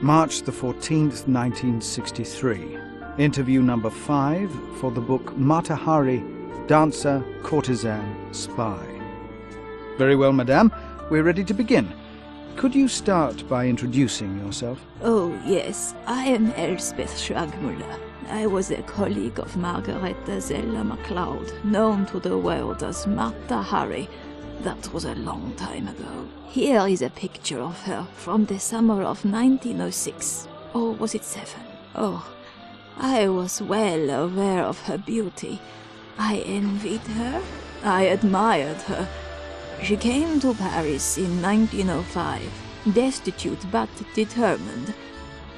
March the 14th, 1963. Interview number 5 for the book Mata Hari, Dancer, Courtesan, Spy. Very well, madame. We're ready to begin. Could you start by introducing yourself? Oh, yes. I am Elspeth Schlagmüller. I was a colleague of Margareta Zella MacLeod, known to the world as Mata Hari. That was a long time ago. Here is a picture of her from the summer of 1906. Or was it 7? Oh, I was well aware of her beauty. I envied her. I admired her. She came to Paris in 1905, destitute but determined.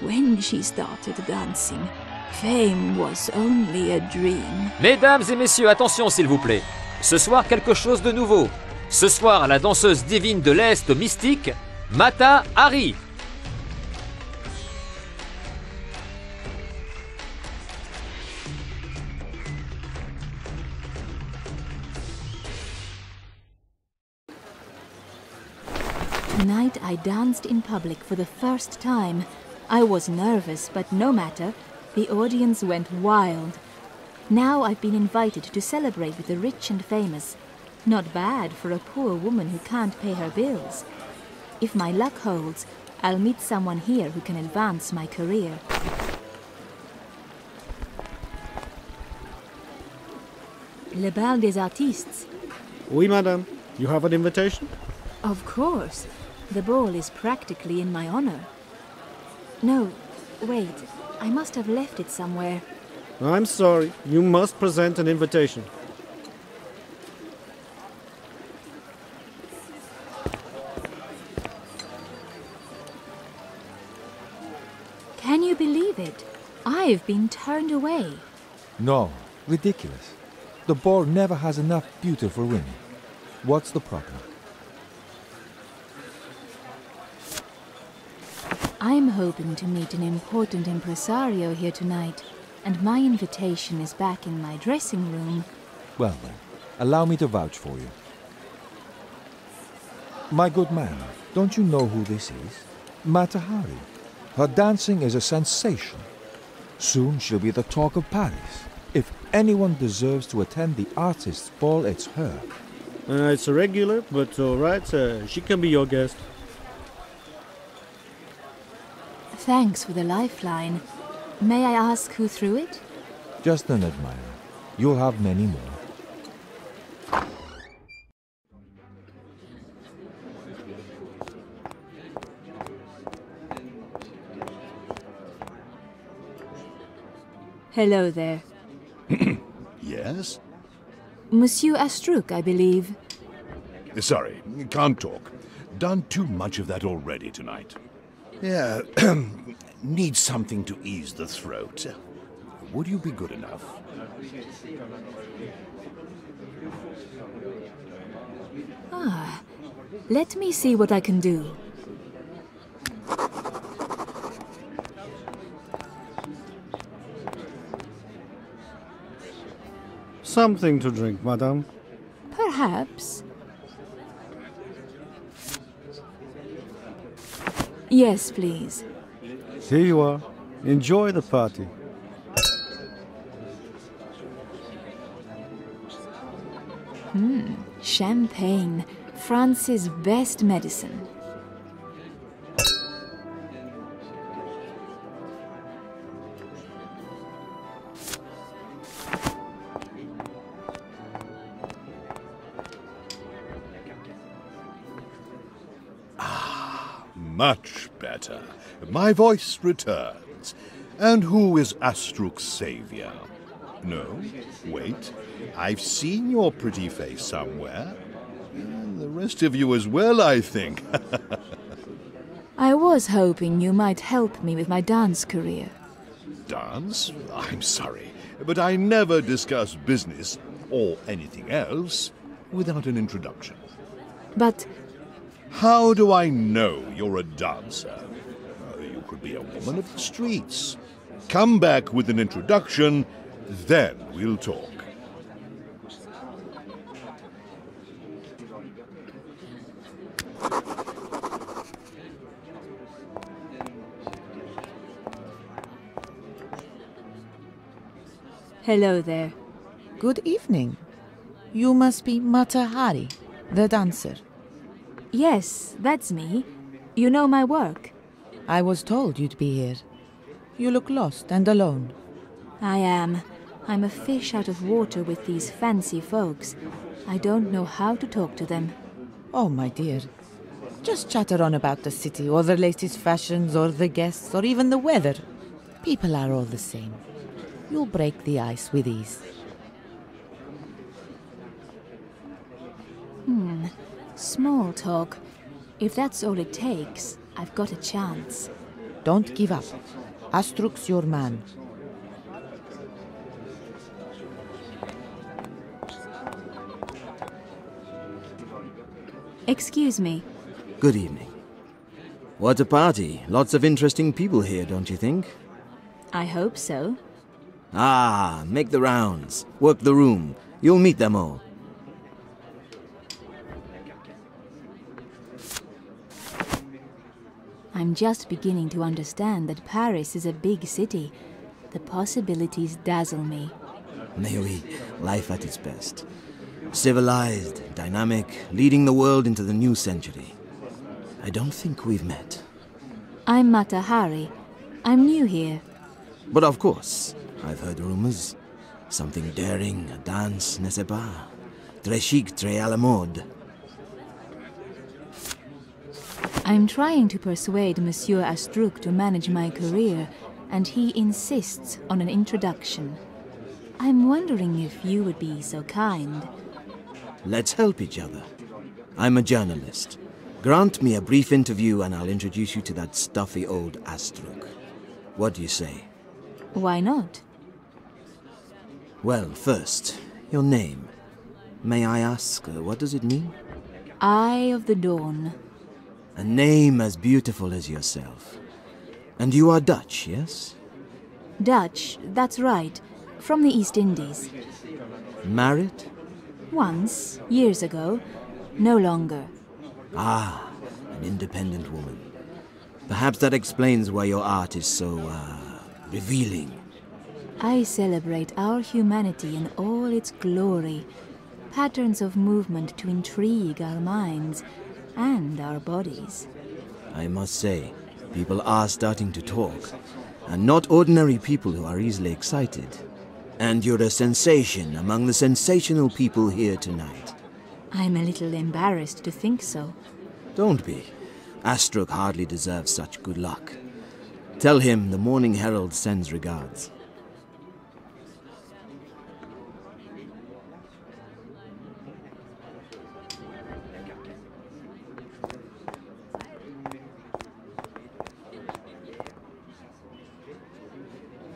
When she started dancing, fame was only a dream. Mesdames et messieurs, attention s'il vous plaît. Ce soir, quelque chose de nouveau. Ce soir, la danseuse divine de l'Est mystique, Mata Hari. Tonight I danced in public for the first time. I was nervous, but no matter. The audience went wild. Now I've been invited to celebrate with the rich and famous. Not bad for a poor woman who can't pay her bills. If my luck holds, I'll meet someone here who can advance my career. Le Bal des Artistes. Oui, madame. You have an invitation? Of course. The ball is practically in my honor. No, wait. I must have left it somewhere. I'm sorry. You must present an invitation. Can you believe it? I've been turned away. No, ridiculous. The ball never has enough beauty for women. What's the problem? I'm hoping to meet an important impresario here tonight, and my invitation is back in my dressing room. Well then, allow me to vouch for you. My good man, don't you know who this is? Mata Hari. Her dancing is a sensation. Soon she'll be the talk of Paris. If anyone deserves to attend the artist's ball, it's her. It's a regular, but all right. She can be your guest. Thanks for the lifeline. May I ask who threw it? Just an admirer. You'll have many more. Hello there. Yes? Monsieur Astruc, I believe. Sorry, can't talk. Done too much of that already tonight. Yeah, need something to ease the throat. Would you be good enough? Ah, let me see what I can do. Something to drink, madame. Perhaps. Yes, please. Here you are. Enjoy the party. Champagne, France's best medicine. Much better. My voice returns. And who is Astruc's savior? No, wait. I've seen your pretty face somewhere. And the rest of you as well, I think. I was hoping you might help me with my dance career. Dance? I'm sorry, but I never discuss business or anything else without an introduction. But How do I know you're a dancer? You could be a woman of the streets. Come back with an introduction, then we'll talk. Hello there. Good evening. You must be Mata Hari, the dancer. Yes, that's me. You know my work. I was told you'd be here. You look lost and alone. I am. I'm a fish out of water with these fancy folks. I don't know how to talk to them. Oh, my dear. Just chatter on about the city, or the latest fashions, or the guests, or even the weather. People are all the same. You'll break the ice with ease. Small talk. If that's all it takes, I've got a chance. Don't give up. Astruk's your man. Excuse me. Good evening. What a party. Lots of interesting people here, don't you think? I hope so. Ah, make the rounds. Work the room. You'll meet them all. I'm just beginning to understand that Paris is a big city. The possibilities dazzle me. Mais oui, life at its best. Civilized, dynamic, leading the world into the new century. I don't think we've met. I'm Mata Hari. I'm new here. But of course, I've heard rumors. Something daring, a dance, n'est-ce pas? Très chic, très à la mode. I'm trying to persuade Monsieur Astruk to manage my career, and he insists on an introduction. I'm wondering if you would be so kind. Let's help each other. I'm a journalist. Grant me a brief interview and I'll introduce you to that stuffy old Astruk. What do you say? Why not? Well, first, your name. May I ask, what does it mean? Eye of the Dawn. A name as beautiful as yourself. And you are Dutch, yes? Dutch, that's right. From the East Indies. Married? Once, years ago. No longer. Ah, an independent woman. Perhaps that explains why your art is so, revealing. I celebrate our humanity in all its glory. Patterns of movement to intrigue our minds and our bodies. I must say, people are starting to talk. And not ordinary people who are easily excited. And you're a sensation among the sensational people here tonight. I'm a little embarrassed to think so. Don't be. Astruk hardly deserves such good luck. Tell him the Morning Herald sends regards.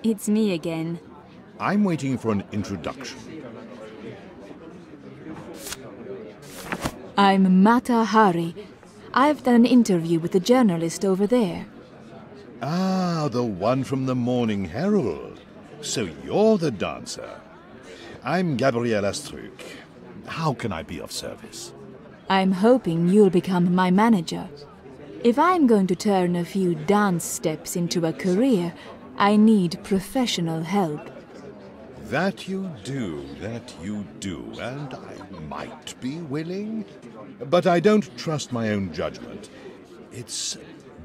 It's me again. I'm waiting for an introduction. I'm Mata Hari. I've done an interview with the journalist over there. Ah, the one from the Morning Herald. So you're the dancer. I'm Gabriel Astruk. How can I be of service? I'm hoping you'll become my manager. If I'm going to turn a few dance steps into a career, I need professional help. That you do, and I might be willing. But I don't trust my own judgment. It's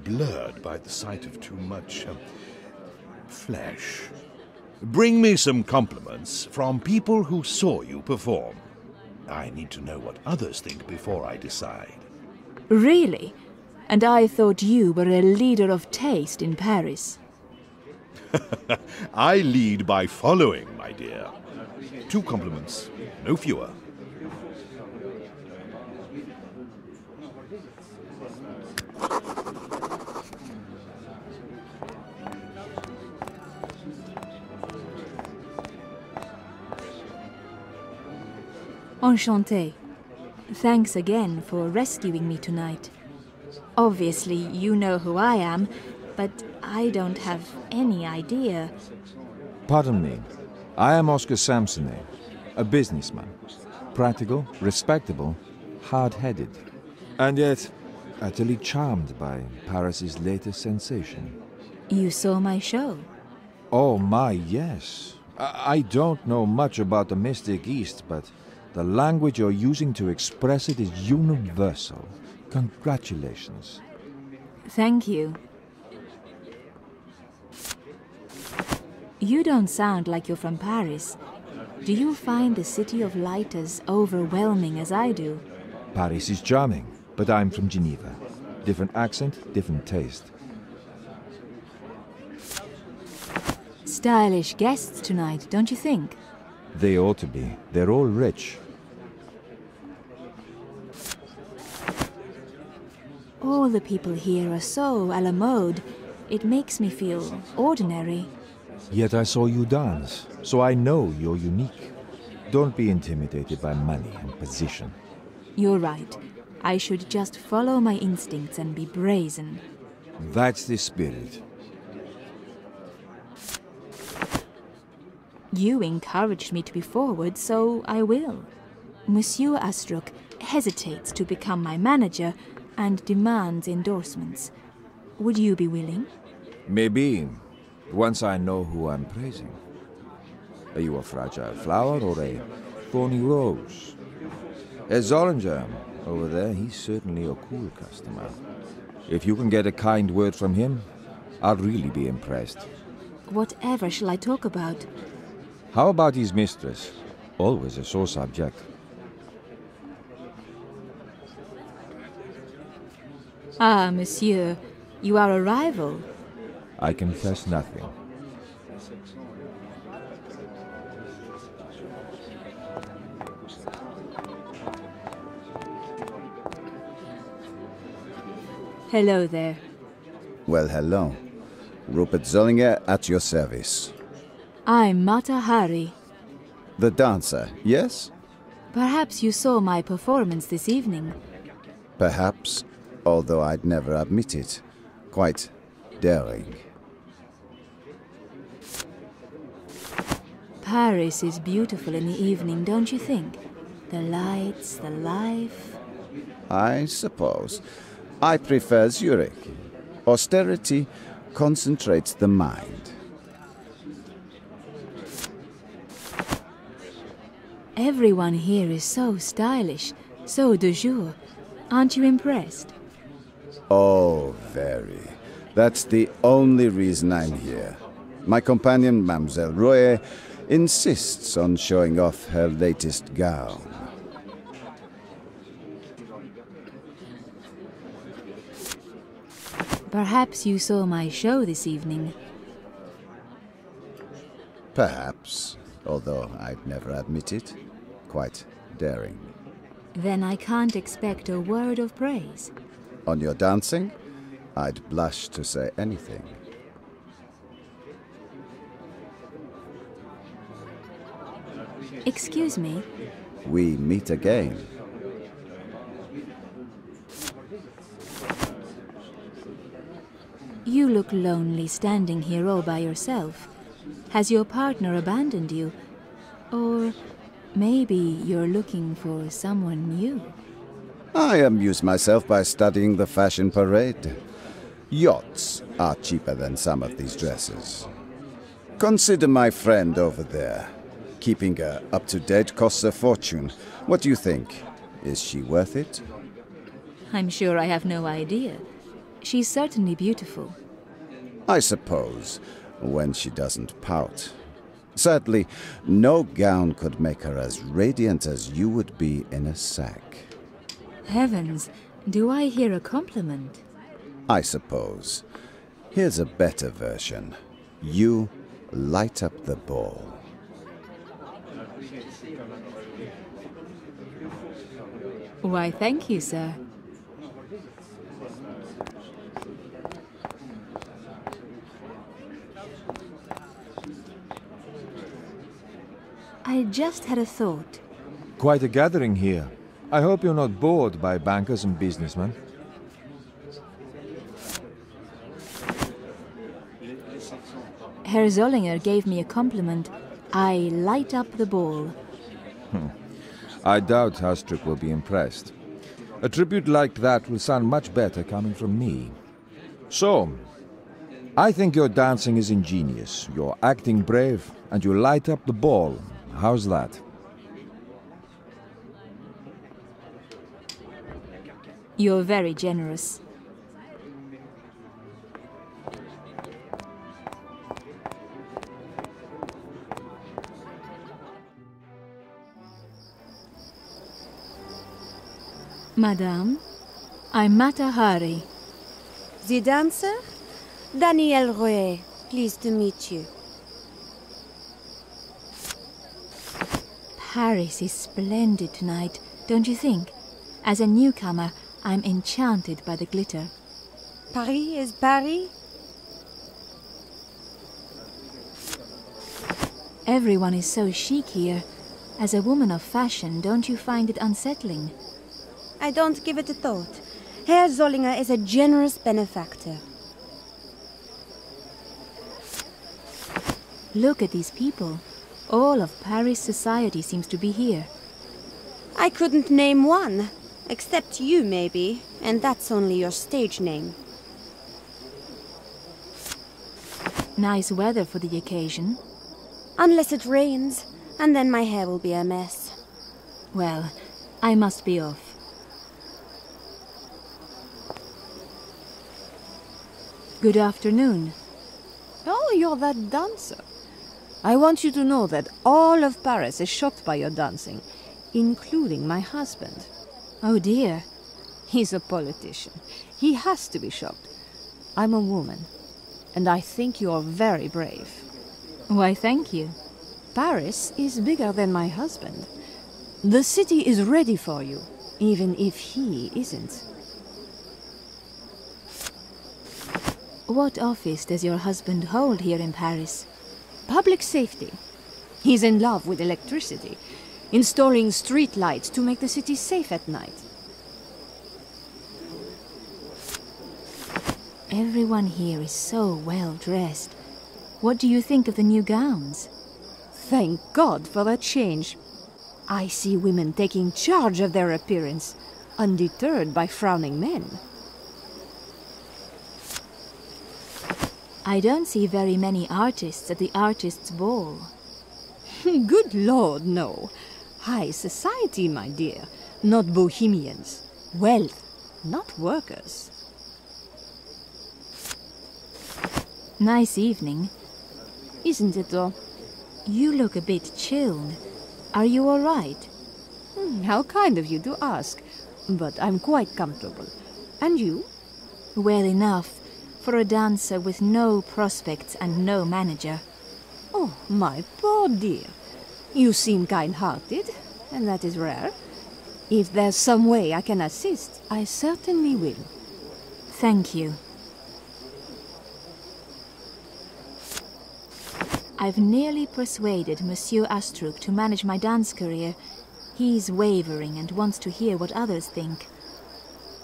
blurred by the sight of too much flesh. Bring me some compliments from people who saw you perform. I need to know what others think before I decide. Really? And I thought you were a leader of taste in Paris. I lead by following, my dear. 2 compliments, no fewer. Enchanté. Thanks again for rescuing me tonight. Obviously, you know who I am, but I don't have any idea. Pardon me. I am Oscar Samsonet, a businessman. Practical, respectable, hard-headed. And yet, utterly charmed by Paris's latest sensation. You saw my show? Oh my, yes. I don't know much about the Mystic East, but the language you're using to express it is universal. Congratulations. Thank you. You don't sound like you're from Paris. Do you find the City of Light as overwhelming as I do? Paris is charming, but I'm from Geneva. Different accent, different taste. Stylish guests tonight, don't you think? They ought to be. They're all rich. All the people here are so à la mode. It makes me feel ordinary. Yet I saw you dance, so I know you're unique. Don't be intimidated by money and position. You're right. I should just follow my instincts and be brazen. That's the spirit. You encouraged me to be forward, so I will. Monsieur Astruc hesitates to become my manager and demands endorsements. Would you be willing? Maybe, once I know who I'm praising. Are you a fragile flower or a thorny rose? As Zollinger over there, he's certainly a cool customer. If you can get a kind word from him, I'll really be impressed. Whatever shall I talk about? How about his mistress? Always a sore subject. Ah, monsieur, you are a rival. I confess nothing. Hello there. Well, hello. Rupert Zollinger at your service. I'm Mata Hari. The dancer, yes? Perhaps you saw my performance this evening. Perhaps, although I'd never admit it. Quite daring. Paris is beautiful in the evening, don't you think? The lights, the life. I suppose. I prefer Zurich. Austerity concentrates the mind. Everyone here is so stylish, so de jour. Aren't you impressed? Oh, very. That's the only reason I'm here. My companion, Mademoiselle Royer, insists on showing off her latest gown. Perhaps you saw my show this evening. Perhaps, although I'd never admit it. Quite daring. Then I can't expect a word of praise. On your dancing, I'd blush to say anything. Excuse me? We meet again. You look lonely standing here all by yourself. Has your partner abandoned you? Or maybe you're looking for someone new? I amuse myself by studying the fashion parade. Yachts are cheaper than some of these dresses. Consider my friend over there. Keeping her up to date costs a fortune. What do you think? Is she worth it? I'm sure I have no idea. She's certainly beautiful. I suppose, when she doesn't pout. Sadly, no gown could make her as radiant as you would be in a sack. Heavens, do I hear a compliment? I suppose. Here's a better version. You light up the ball. Why, thank you, sir. I just had a thought. Quite a gathering here. I hope you're not bored by bankers and businessmen. Herr Zollinger gave me a compliment. I light up the ball. I doubt Astruc will be impressed. A tribute like that will sound much better coming from me. So, I think your dancing is ingenious, your acting brave, and you light up the ball. How's that? You're very generous. Madame, I'm Mata Hari. The dancer? Danielle Rouet. Pleased to meet you. Paris is splendid tonight, don't you think? As a newcomer, I'm enchanted by the glitter. Paris is Paris? Everyone is so chic here. As a woman of fashion, don't you find it unsettling? I don't give it a thought. Herr Zollinger is a generous benefactor. Look at these people. All of Paris society seems to be here. I couldn't name one. Except you, maybe. And that's only your stage name. Nice weather for the occasion. Unless it rains, and then my hair will be a mess. Well, I must be off. Good afternoon. Oh, you're that dancer. I want you to know that all of Paris is shocked by your dancing, including my husband. Oh dear. He's a politician. He has to be shocked. I'm a woman, and I think you're very brave. Why, thank you. Paris is bigger than my husband. The city is ready for you, even if he isn't. What office does your husband hold here in Paris? Public safety. He's in love with electricity, installing street lights to make the city safe at night. Everyone here is so well dressed. What do you think of the new gowns? Thank God for that change. I see women taking charge of their appearance, undeterred by frowning men. I don't see very many artists at the artists' ball. Good Lord, no. High society, my dear, not bohemians. Wealth, not workers. Nice evening. Isn't it, though? You look a bit chilled. Are you all right? How kind of you to ask. But I'm quite comfortable. And you? Well enough. For a dancer with no prospects and no manager. Oh, my poor dear. You seem kind-hearted, and that is rare. If there's some way I can assist, I certainly will. Thank you. I've nearly persuaded Monsieur Astruc to manage my dance career. He's wavering and wants to hear what others think.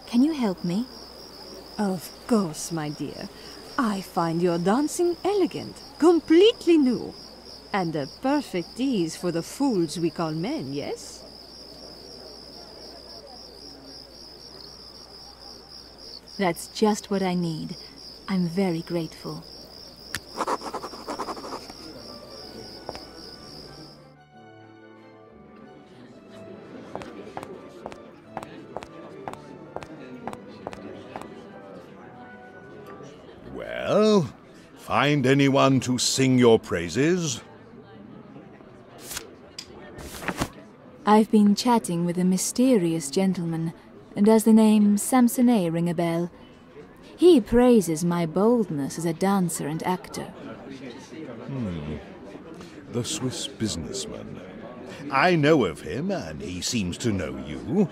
Can you help me? Of course, my dear. I find your dancing elegant, completely new, and a perfect ease for the fools we call men, yes? That's just what I need. I'm very grateful. Well, find anyone to sing your praises? I've been chatting with a mysterious gentleman. Does the name Samsonet ring a bell? He praises my boldness as a dancer and actor. The Swiss businessman. I know of him, and he seems to know you.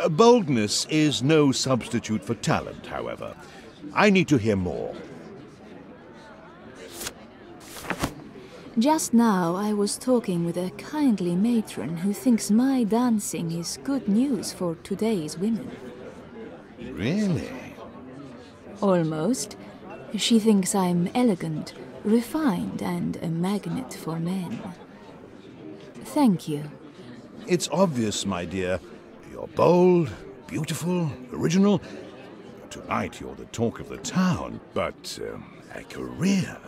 Boldness is no substitute for talent, however. I need to hear more. Just now I was talking with a kindly matron who thinks my dancing is good news for today's women. Really? Almost. She thinks I'm elegant, refined, and a magnet for men. Thank you. It's obvious, my dear. You're bold, beautiful, original. Tonight you're the talk of the town, but a career...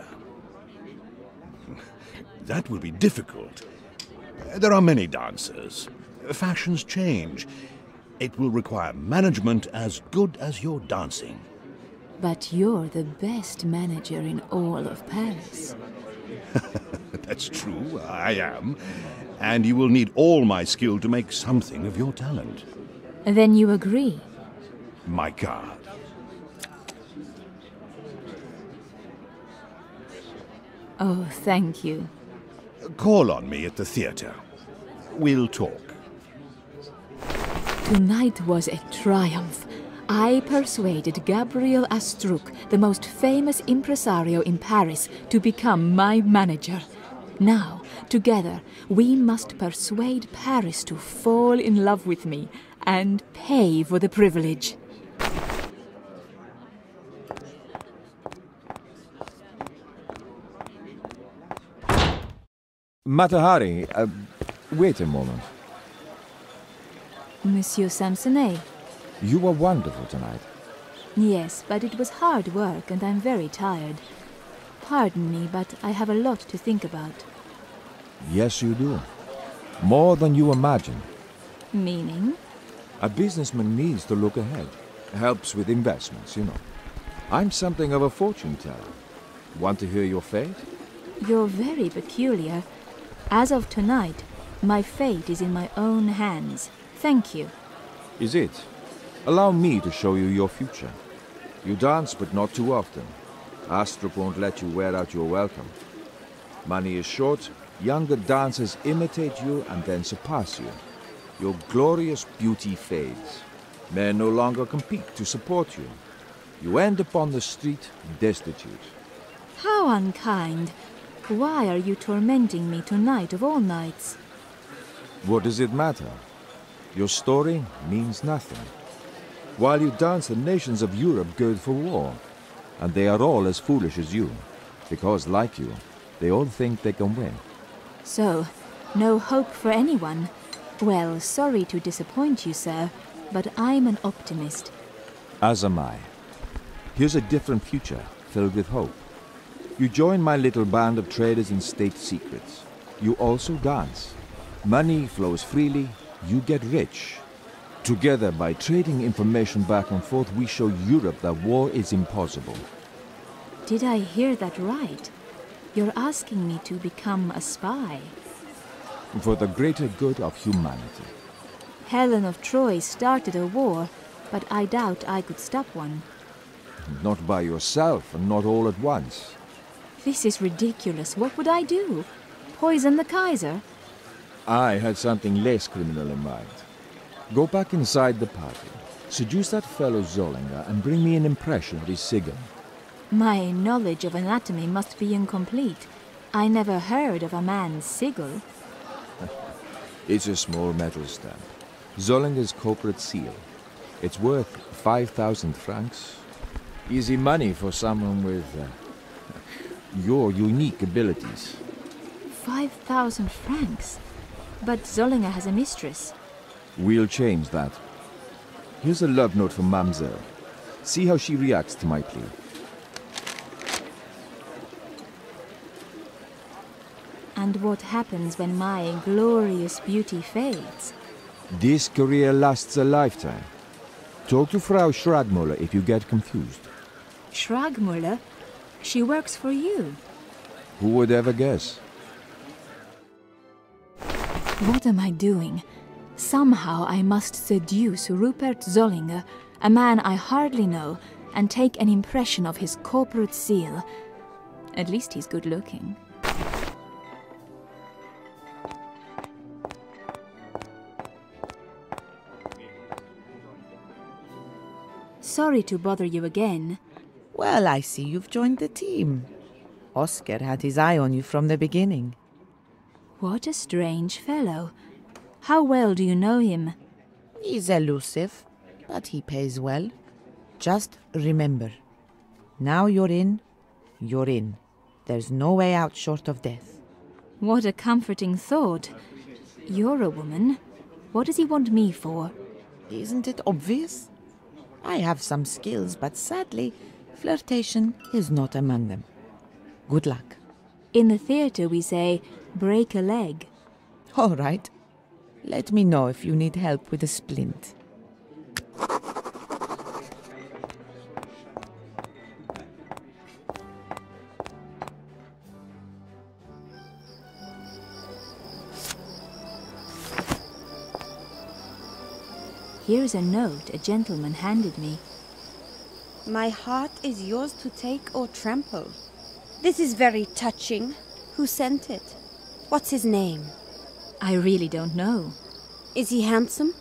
that will be difficult. There are many dancers. Fashions change. It will require management as good as your dancing. But you're the best manager in all of Paris. That's true, I am. And you will need all my skill to make something of your talent. Then you agree? My card. Oh, thank you. Call on me at the theatre. We'll talk. Tonight was a triumph. I persuaded Gabriel Astruc, the most famous impresario in Paris, to become my manager. Now, together, we must persuade Paris to fall in love with me and pay for the privilege. Mata Hari, wait a moment. Monsieur Samsonet. You were wonderful tonight. Yes, but it was hard work and I'm very tired. Pardon me, but I have a lot to think about. Yes, you do. More than you imagine. Meaning? A businessman needs to look ahead. Helps with investments, you know. I'm something of a fortune teller. Want to hear your fate? You're very peculiar. As of tonight, my fate is in my own hands. Thank you. Is it? Allow me to show you your future. You dance, but not too often. Astruc won't let you wear out your welcome. Money is short, younger dancers imitate you and then surpass you. Your glorious beauty fades. Men no longer compete to support you. You end up on the street, destitute. How unkind. Why are you tormenting me tonight of all nights? What does it matter? Your story means nothing. While you dance, the nations of Europe gird for war. And they are all as foolish as you. Because, like you, they all think they can win. So, no hope for anyone. Well, sorry to disappoint you, sir, but I'm an optimist. As am I. Here's a different future, filled with hope. You join my little band of traders in state secrets. You also dance. Money flows freely, you get rich. Together, by trading information back and forth, we show Europe that war is impossible. Did I hear that right? You're asking me to become a spy? For the greater good of humanity. Helen of Troy started a war, but I doubt I could stop one. Not by yourself, and not all at once. This is ridiculous. What would I do? Poison the Kaiser? I had something less criminal in mind. Go back inside the party, seduce that fellow Zollinger, and bring me an impression of his sigil. My knowledge of anatomy must be incomplete. I never heard of a man's sigil. It's a small metal stamp. Zollinger's corporate seal. It's worth 5,000 francs. Easy money for someone with your unique abilities. 5,000 francs? But Zollinger has a mistress. We'll change that. Here's a love note from Mamselle. See how she reacts to my plea. And what happens when my glorious beauty fades? This career lasts a lifetime. Talk to Frau Schragmuller if you get confused. Schragmuller? She works for you. Who would ever guess? What am I doing? Somehow I must seduce Rupert Zollinger, a man I hardly know, and take an impression of his corporate seal. At least he's good looking. Sorry to bother you again. Well, I see you've joined the team. Oscar had his eye on you from the beginning. What a strange fellow. How well do you know him? He's elusive, but he pays well. Just remember, now you're in, you're in. There's no way out short of death. What a comforting thought. You're a woman. What does he want me for? Isn't it obvious? I have some skills, but sadly, flirtation is not among them. Good luck. In the theatre we say, break a leg. All right. Let me know if you need help with a splint. Here's a note a gentleman handed me. My heart is yours to take or trample. This is very touching. Who sent it? What's his name? I really don't know. Is he handsome?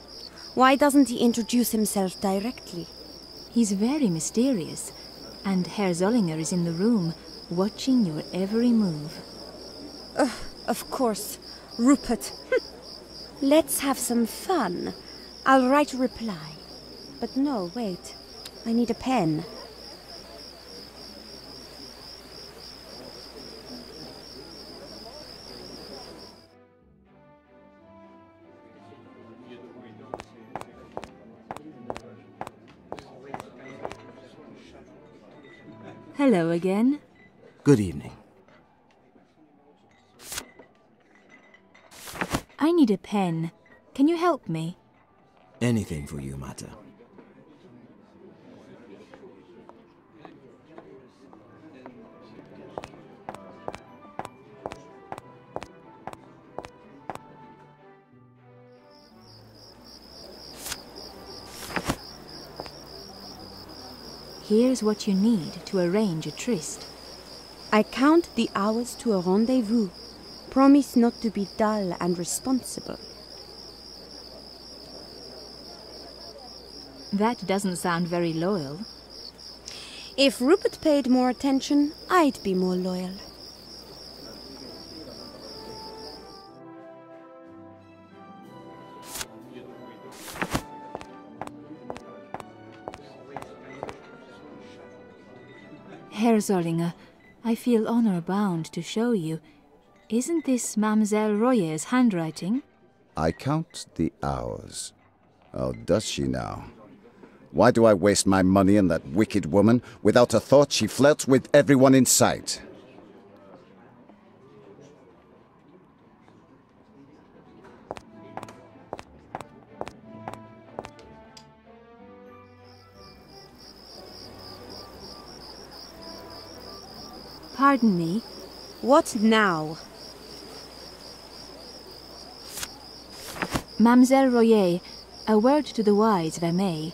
Why doesn't he introduce himself directly? He's very mysterious, and Herr Zollinger is in the room, watching your every move. Of course. Rupert. Let's have some fun. I'll write a reply. But no, wait. I need a pen. Hello again. Good evening. I need a pen. Can you help me? Anything for you, Mata. Here's what you need to arrange a tryst. I count the hours to a rendezvous. Promise not to be dull and responsible. That doesn't sound very loyal. If Rupert paid more attention, I'd be more loyal. Herr Zollinger, I feel honor-bound to show you. Isn't this Mademoiselle Royer's handwriting? I count the hours. Oh, does she now? Why do I waste my money on that wicked woman? Without a thought, she flirts with everyone in sight. Pardon me. What now? Mademoiselle Royer, a word to the wise, if I may.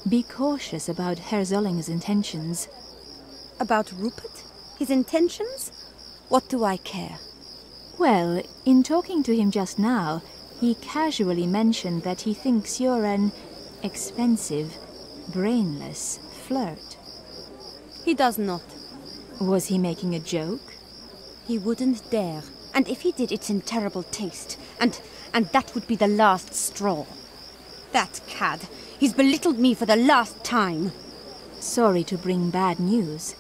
Be cautious about Herr Zollinger's intentions. About Rupert? His intentions? What do I care? Well, in talking to him just now, he casually mentioned that he thinks you're an expensive, brainless flirt. He does not. Was he making a joke? He wouldn't dare. And if he did, it's in terrible taste. And that would be the last straw. That cad. He's belittled me for the last time. Sorry to bring bad news.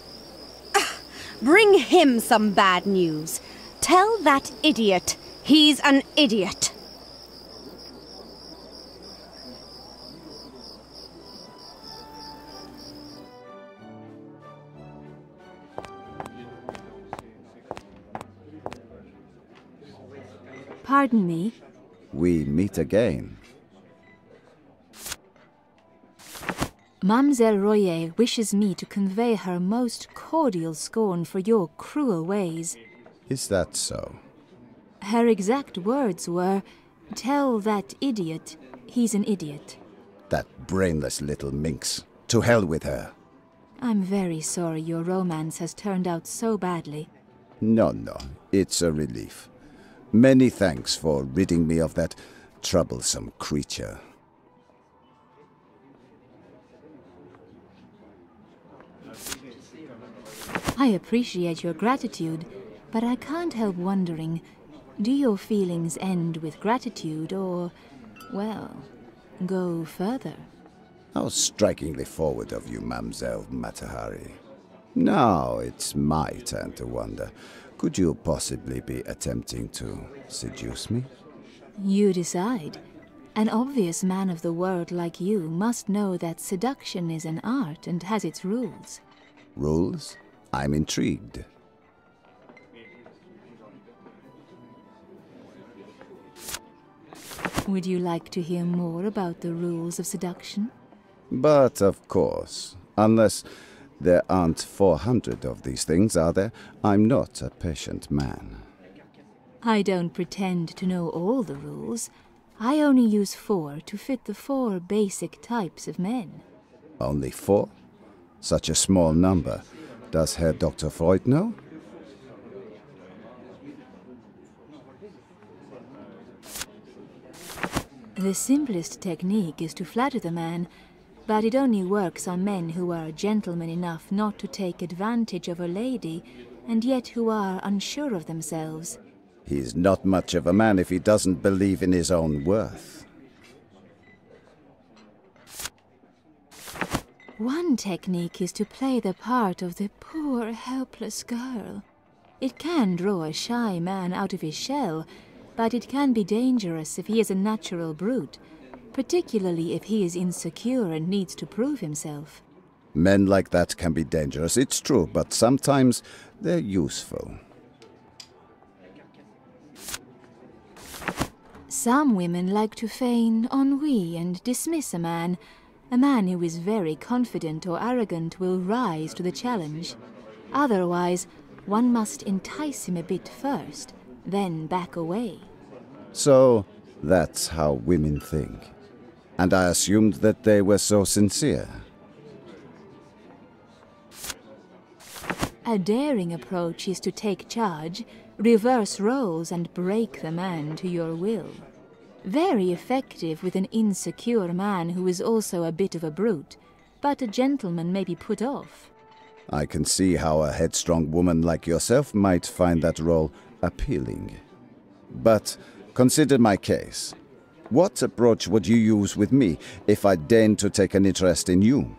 Bring him some bad news. Tell that idiot he's an idiot. Pardon me. We meet again. Mademoiselle Royer wishes me to convey her most cordial scorn for your cruel ways. Is that so? Her exact words were, "Tell that idiot he's an idiot." That brainless little minx. To hell with her. I'm very sorry your romance has turned out so badly. No, it's a relief. Many thanks for ridding me of that troublesome creature. I appreciate your gratitude, but I can't help wondering, do your feelings end with gratitude or, well, go further? How strikingly forward of you, Mademoiselle Matahari. Now it's my turn to wonder. Could you possibly be attempting to seduce me? You decide. An obvious man of the world like you must know that seduction is an art and has its rules. Rules? I'm intrigued. Would you like to hear more about the rules of seduction? But of course, unless there aren't 400 of these things, are there? I'm not a patient man. I don't pretend to know all the rules. I only use 4 to fit the 4 basic types of men. Only 4? Such a small number. Does Herr Dr. Freud know? The simplest technique is to flatter the man, but it only works on men who are gentlemen enough not to take advantage of a lady, and yet who are unsure of themselves. He's not much of a man if he doesn't believe in his own worth. One technique is to play the part of the poor, helpless girl. It can draw a shy man out of his shell, but it can be dangerous if he is a natural brute, particularly if he is insecure and needs to prove himself. Men like that can be dangerous, it's true, but sometimes they're useful. Some women like to feign ennui and dismiss a man. A man who is very confident or arrogant will rise to the challenge. Otherwise, one must entice him a bit first, then back away. So, that's how women think. And I assumed that they were so sincere. A daring approach is to take charge, reverse roles and break the man to your will. Very effective with an insecure man who is also a bit of a brute, but a gentleman may be put off. I can see how a headstrong woman like yourself might find that role appealing. But consider my case. What approach would you use with me if I deigned to take an interest in you?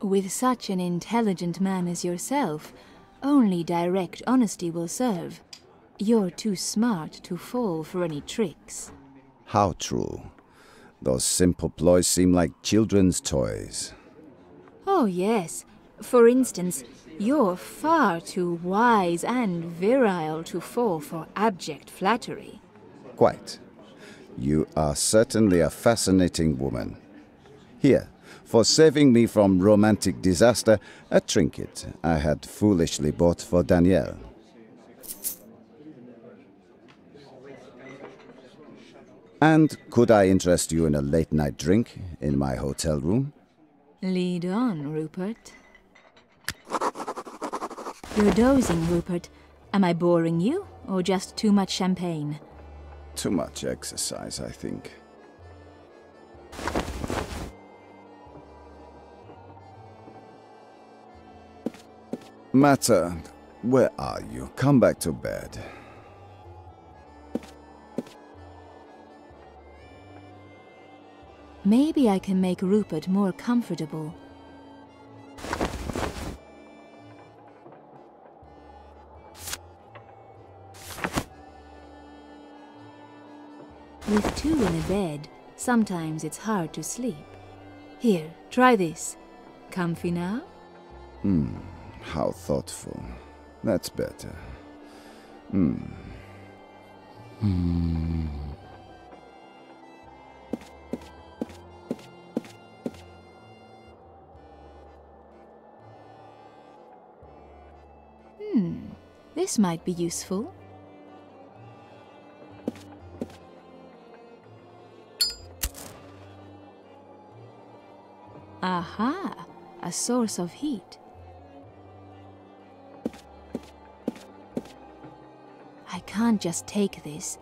With such an intelligent man as yourself, only direct honesty will serve. You're too smart to fall for any tricks. How true. Those simple ploys seem like children's toys. Oh, yes. For instance, you're far too wise and virile to fall for abject flattery. Quite. You are certainly a fascinating woman. Here, for saving me from romantic disaster, a trinket I had foolishly bought for Danielle. And could I interest you in a late-night drink in my hotel room? Lead on, Rupert. You're dozing, Rupert. Am I boring you, or just too much champagne? Too much exercise, I think. Mata, where are you? Come back to bed. Maybe I can make Rupert more comfortable. With 2 in a bed, sometimes it's hard to sleep. Here, try this. Comfy now? How thoughtful. That's better. This might be useful. Aha! A source of heat. I can't just take this.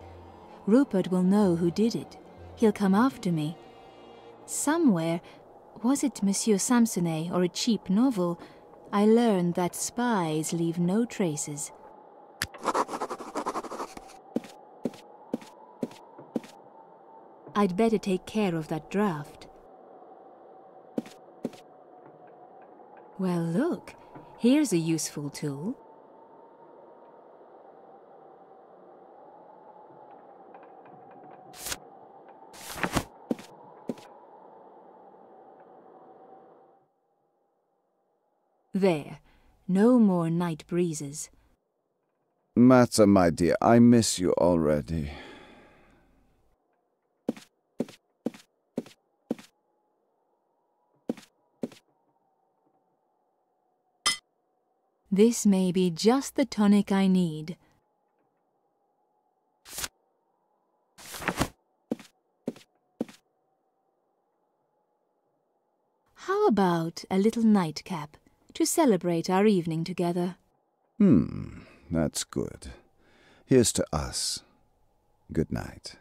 Rupert will know who did it. He'll come after me. Somewhere, was it Monsieur Samsonet or a cheap novel, I learned that spies leave no traces. I'd better take care of that draft. Well, look, here's a useful tool. There, no more night breezes. Mata, my dear, I miss you already. This may be just the tonic I need. How about a little nightcap to celebrate our evening together? That's good. Here's to us. Good night.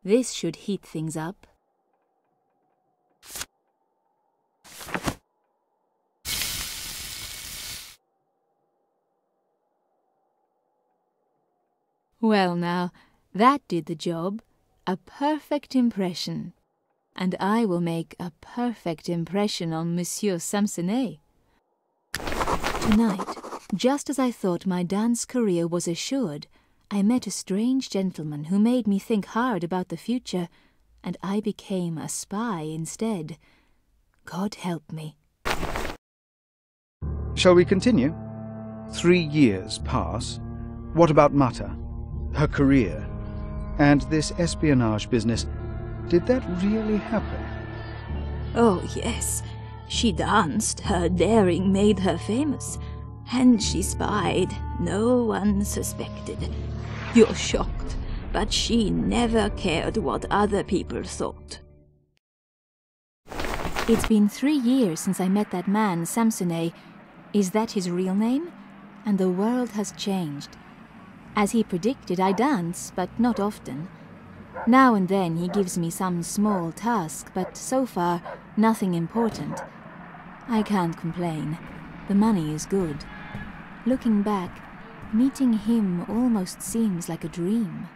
This should heat things up. Well now, that did the job. A perfect impression. And I will make a perfect impression on Monsieur Samsonet. Tonight, just as I thought my dance career was assured, I met a strange gentleman who made me think hard about the future, and I became a spy instead. God help me. Shall we continue? 3 years pass. What about Mata? Her career? And this espionage business? Did that really happen? Oh, yes. She danced. Her daring made her famous. And she spied. No one suspected. You're shocked, but she never cared what other people thought. It's been 3 years since I met that man, Samsonet. Is that his real name? And the world has changed. As he predicted, I dance, but not often. Now and then he gives me some small task, but so far, nothing important. I can't complain. The money is good. Looking back, meeting him almost seems like a dream.